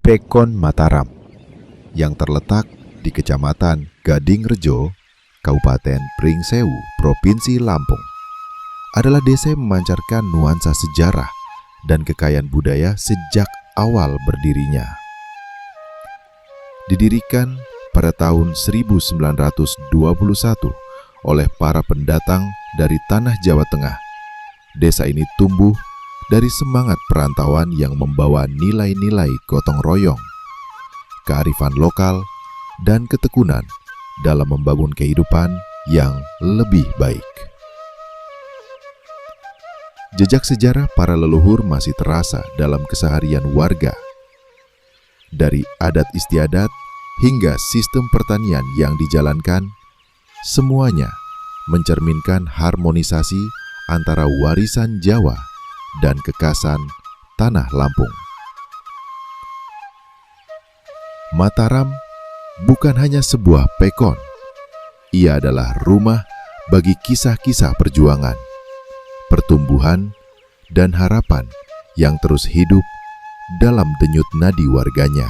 Pekon Mataram yang terletak di Kecamatan Gadingrejo, Kabupaten Pringsewu, Provinsi Lampung, adalah desa yang memancarkan nuansa sejarah dan kekayaan budaya sejak awal berdirinya. Didirikan pada tahun 1921 oleh para pendatang dari tanah Jawa Tengah, desa ini tumbuh dari semangat perantauan yang membawa nilai-nilai gotong royong, kearifan lokal, dan ketekunan dalam membangun kehidupan yang lebih baik. Jejak sejarah para leluhur masih terasa dalam keseharian warga. Dari adat istiadat hingga sistem pertanian yang dijalankan, semuanya mencerminkan harmonisasi antara warisan Jawa dan kekasan tanah Lampung. Mataram bukan hanya sebuah pekon, ia adalah rumah bagi kisah-kisah perjuangan, pertumbuhan, dan harapan yang terus hidup dalam denyut nadi warganya.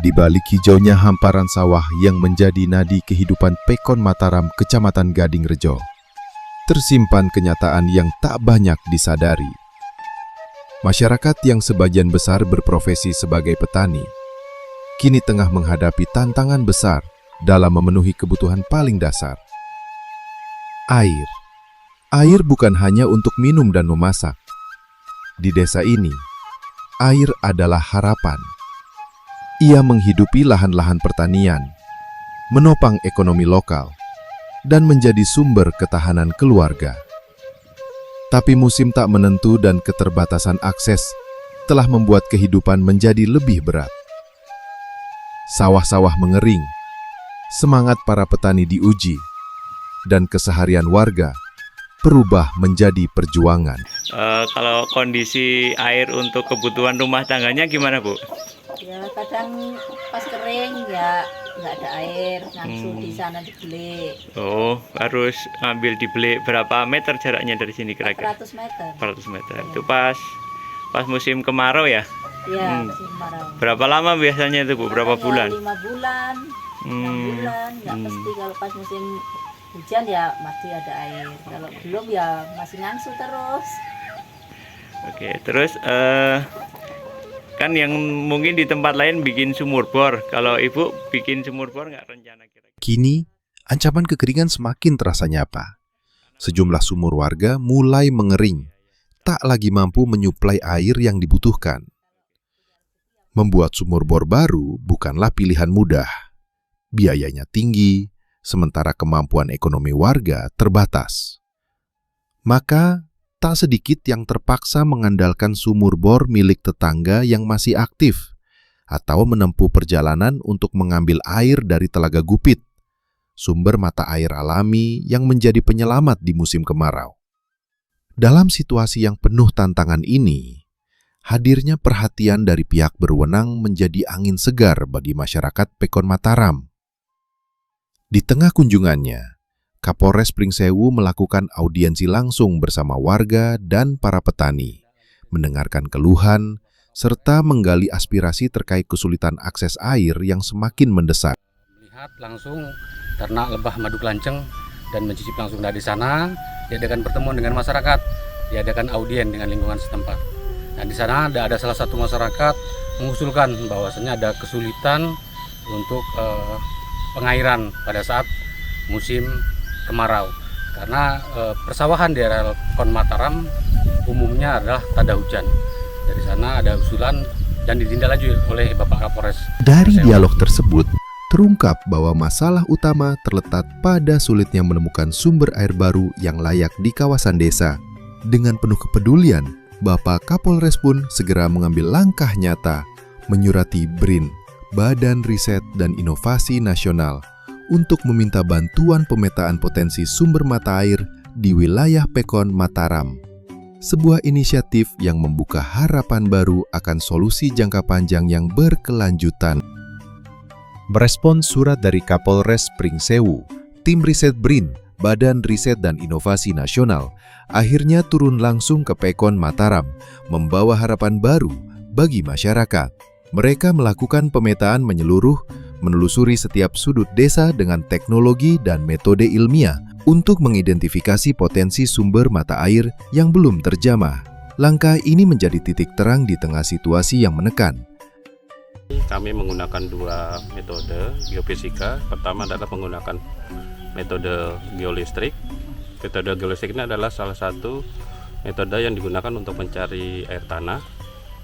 Di balik hijaunya hamparan sawah yang menjadi nadi kehidupan Pekon Mataram, Kecamatan Gadingrejo, tersimpan kenyataan yang tak banyak disadari. Masyarakat yang sebagian besar berprofesi sebagai petani, kini tengah menghadapi tantangan besar dalam memenuhi kebutuhan paling dasar. Air. Air bukan hanya untuk minum dan memasak. Di desa ini, air adalah harapan. Ia menghidupi lahan-lahan pertanian, menopang ekonomi lokal, dan menjadi sumber ketahanan keluarga. Tapi musim tak menentu dan keterbatasan akses telah membuat kehidupan menjadi lebih berat. Sawah-sawah mengering, semangat para petani diuji, dan keseharian warga berubah menjadi perjuangan. Kalau kondisi air untuk kebutuhan rumah tangganya gimana, Bu? Ya kadang pas kering ya nggak ada air, langsung di sana dibeli. Oh, harus ambil dibeli. Berapa meter jaraknya dari sini kira-kira? 400 meter. 400 meter. Itu pas musim kemarau ya? Iya, musim kemarau. Berapa lama biasanya itu, Bu? Berapa bulan? 5 bulan, 6 bulan. Nggak mesti kalau pas musim hujan ya masih ada air. Kalau belum ya masih ngangsu terus. Oke, terus kan yang mungkin di tempat lain bikin sumur bor. Kalau Ibu bikin sumur bor nggak rencana kira-kira? Kini, ancaman kekeringan semakin terasa nyata. Sejumlah sumur warga mulai mengering, tak lagi mampu menyuplai air yang dibutuhkan. Membuat sumur bor baru bukanlah pilihan mudah. Biayanya tinggi, sementara kemampuan ekonomi warga terbatas. Maka, tak sedikit yang terpaksa mengandalkan sumur bor milik tetangga yang masih aktif, atau menempuh perjalanan untuk mengambil air dari Telaga Gupit, sumber mata air alami yang menjadi penyelamat di musim kemarau. Dalam situasi yang penuh tantangan ini, hadirnya perhatian dari pihak berwenang menjadi angin segar bagi masyarakat Pekon Mataram. Di tengah kunjungannya, Kapolres Pringsewu melakukan audiensi langsung bersama warga dan para petani, mendengarkan keluhan, serta menggali aspirasi terkait kesulitan akses air yang semakin mendesak. Melihat langsung ternak lebah madu kelanceng dan mencicip langsung dari sana, diadakan pertemuan dengan masyarakat, diadakan audien dengan lingkungan setempat. Dan di sana ada salah satu masyarakat mengusulkan bahwasanya ada kesulitan untuk pengairan pada saat musim kemarau, karena persawahan di area Pekon Mataram umumnya adalah tak ada hujan. Dari sana ada usulan dan ditindaklanjuti oleh Bapak Kapolres. Dari dialog tersebut, terungkap bahwa masalah utama terletak pada sulitnya menemukan sumber air baru yang layak di kawasan desa. Dengan penuh kepedulian, Bapak Kapolres pun segera mengambil langkah nyata, menyurati BRIN, Badan Riset dan Inovasi Nasional, untuk meminta bantuan pemetaan potensi sumber mata air di wilayah Pekon Mataram. Sebuah inisiatif yang membuka harapan baru akan solusi jangka panjang yang berkelanjutan. Merespon surat dari Kapolres Pringsewu, tim riset BRIN, Badan Riset dan Inovasi Nasional, akhirnya turun langsung ke Pekon Mataram, membawa harapan baru bagi masyarakat. Mereka melakukan pemetaan menyeluruh, menelusuri setiap sudut desa dengan teknologi dan metode ilmiah untuk mengidentifikasi potensi sumber mata air yang belum terjamah. Langkah ini menjadi titik terang di tengah situasi yang menekan. Kami menggunakan dua metode geofisika. Pertama adalah menggunakan metode geolistrik. Metode geolistrik ini adalah salah satu metode yang digunakan untuk mencari air tanah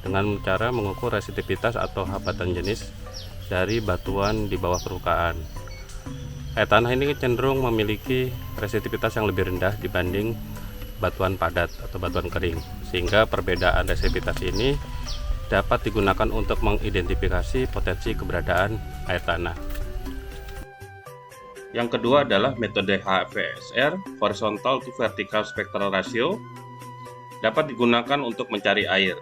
dengan cara mengukur resitivitas atau hambatan jenis dari batuan di bawah permukaan. Air tanah ini cenderung memiliki resitivitas yang lebih rendah dibanding batuan padat atau batuan kering, sehingga perbedaan resitivitas ini dapat digunakan untuk mengidentifikasi potensi keberadaan air tanah. Yang kedua adalah metode HVSR, Horizontal to Vertical Spectral Ratio, dapat digunakan untuk mencari air,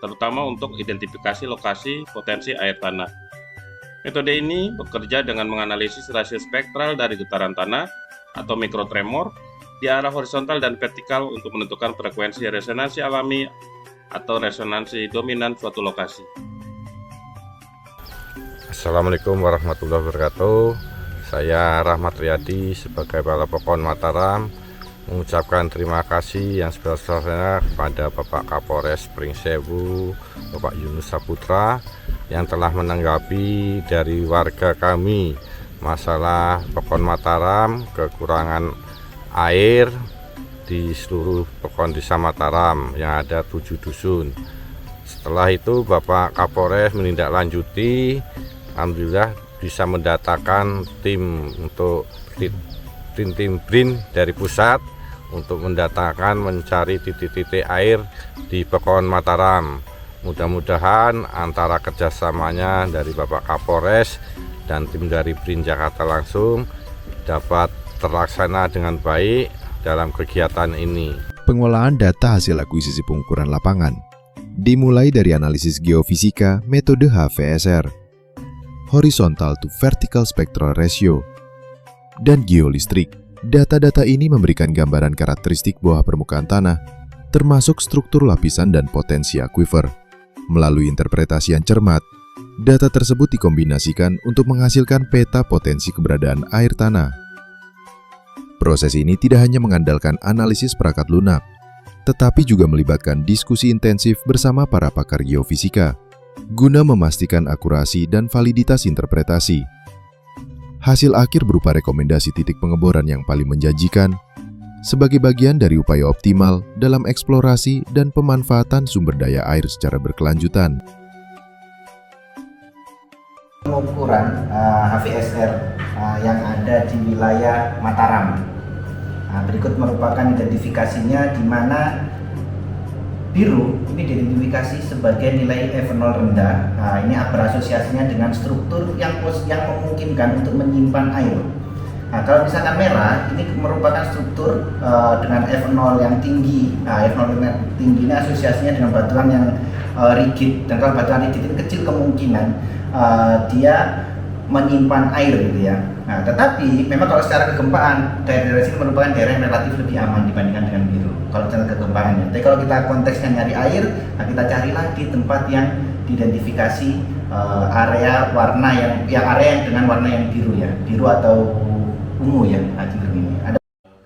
terutama untuk identifikasi lokasi potensi air tanah. Metode ini bekerja dengan menganalisis rasio spektral dari getaran tanah atau mikrotremor di arah horizontal dan vertikal untuk menentukan frekuensi resonansi alami atau resonansi dominan suatu lokasi. Assalamualaikum warahmatullahi wabarakatuh. Saya Rahmat Riyadi sebagai Kepala Pokon Mataram mengucapkan terima kasih yang sebesar-besarnya kepada Bapak Kapolres Pringsewu, Bapak Yunus Saputra, yang telah menanggapi dari warga kami masalah Pokon Mataram kekurangan air di seluruh Pokon Desa Mataram yang ada 7 dusun. Setelah itu Bapak Kapolres menindaklanjuti, alhamdulillah bisa mendatangkan tim BRIN dari pusat untuk mendatangkan mencari titik-titik air di Pokon Mataram. Mudah-mudahan antara kerjasamanya dari Bapak Kapolres dan tim dari BRIN Jakarta langsung dapat terlaksana dengan baik dalam kegiatan ini. Pengolahan data hasil akuisisi pengukuran lapangan dimulai dari analisis geofisika metode HVSR, Horizontal to Vertical Spectral Ratio, dan geolistrik. Data-data ini memberikan gambaran karakteristik bawah permukaan tanah, termasuk struktur lapisan dan potensi akuifer. Melalui interpretasi yang cermat, data tersebut dikombinasikan untuk menghasilkan peta potensi keberadaan air tanah. Proses ini tidak hanya mengandalkan analisis perangkat lunak, tetapi juga melibatkan diskusi intensif bersama para pakar geofisika, guna memastikan akurasi dan validitas interpretasi. Hasil akhir berupa rekomendasi titik pengeboran yang paling menjanjikan sebagai bagian dari upaya optimal dalam eksplorasi dan pemanfaatan sumber daya air secara berkelanjutan. Pengukuran HVSR yang ada di wilayah Mataram. Berikut merupakan identifikasinya, di mana biru ini diidentifikasi sebagai nilai F0 rendah. Ini berasosiasinya dengan struktur yang memungkinkan untuk menyimpan air. Kalau misalkan merah, ini merupakan struktur dengan F0 yang tinggi. F0 yang tinggi ini asosiasinya dengan batuan yang rigid. Dan kalau batuan rigid ini kecil kemungkinan dia menyimpan air gitu ya. Tetapi memang kalau secara kegempaan daerah sini merupakan daerah yang relatif lebih aman dibandingkan dengan biru kalau secara kegempaannya. Tapi kalau kita konteksnya nyari air, kita cari lagi tempat yang diidentifikasi area warna yang area yang dengan warna yang biru ya, biru atau ungu ya. Ini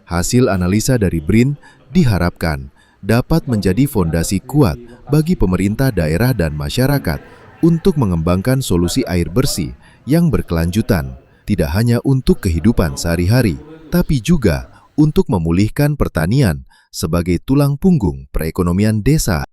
hasil analisa dari BRIN diharapkan dapat menjadi fondasi kuat bagi pemerintah daerah dan masyarakat untuk mengembangkan solusi air bersih yang berkelanjutan, tidak hanya untuk kehidupan sehari-hari, tapi juga untuk memulihkan pertanian sebagai tulang punggung perekonomian desa.